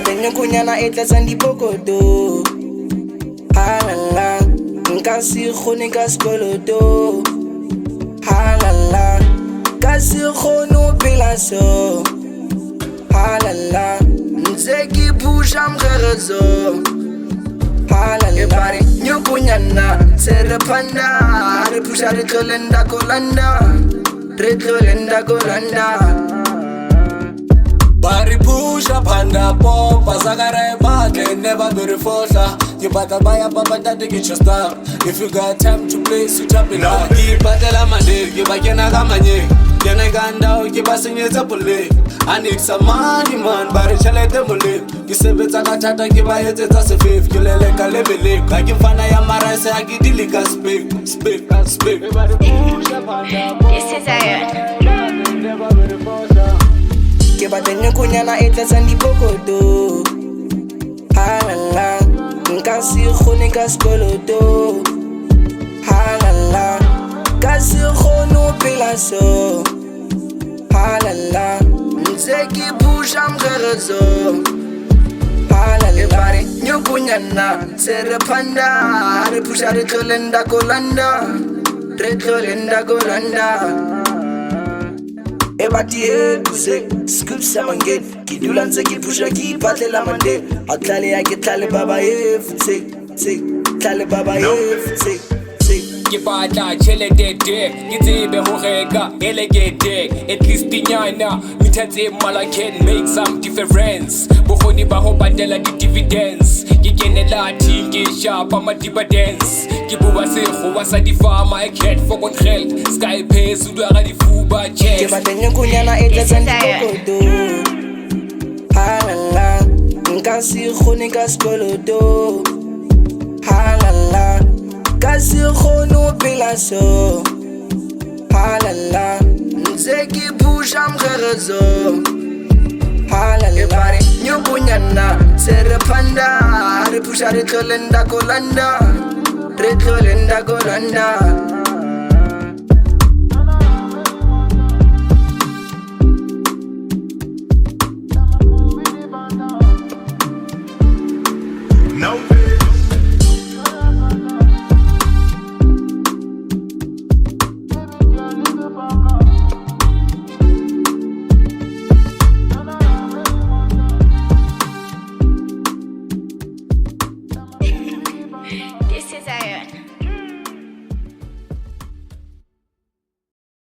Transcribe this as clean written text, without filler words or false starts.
batla Nyana e tlatsa dipokoto. Halala, nka se kgone ka sekoloto. Halala, ka se kgone ho phela so. Halala, ntse ke pusha mkgerezo. Halala, ebare Nyoko Nyana tsere panda, re pusha re tlolenda kolanda, re tlolenda kolanda. Bari pusha panda pop, pasagare batle, never be reforsa. You better buy a papa that get your stuff. If you got time to play, switch up in love. Keep battle mande, give a kenaga manye. Then I got down, give us in your tapule. I need some money, man, but it's a little bit. You say it's a catata, give my head as a fifth. You let a level live. Like if I am a rice, I get delica speak. This is Iron. Ke batla Nyana e tlatsa dipokoto. Halala, nka se kgone ka sekoloto. Halala, ka se kgone ho phela so. Halala, ntse ke pusha mkgerezo. Halala, ebare Nyoko Nyana tsere panda, re pusha re tlolenda kolanda, re tlolenda kolanda. Ebati ekuse, scoop samanget. Ki dulan se ki pusha ki patle la mande. Atlale ya ki tlale baba efute, tlale baba efute. Ke batla tšhelete ke tsebe ho reka elegete. At least Nyana mithatse mala can make some difference. Bokgoni ba ho patela di-dividends. Ke kenela team ke shapa ma-dividends. Ke bua sekgowa sa difama I can't for control. Sky phezulu ga difuba Ke chest. batla Nyana e tlatsa dipokoto. Halala, nka se kgone ka sekoloto. Halala, ka se kgone ho phela so. Halala, ntse ke pusha mkgerezo. Halala, ebare Nyoko Nyana tsere panda, re pusha re tlolenda kolanda, re tlolenda kolanda.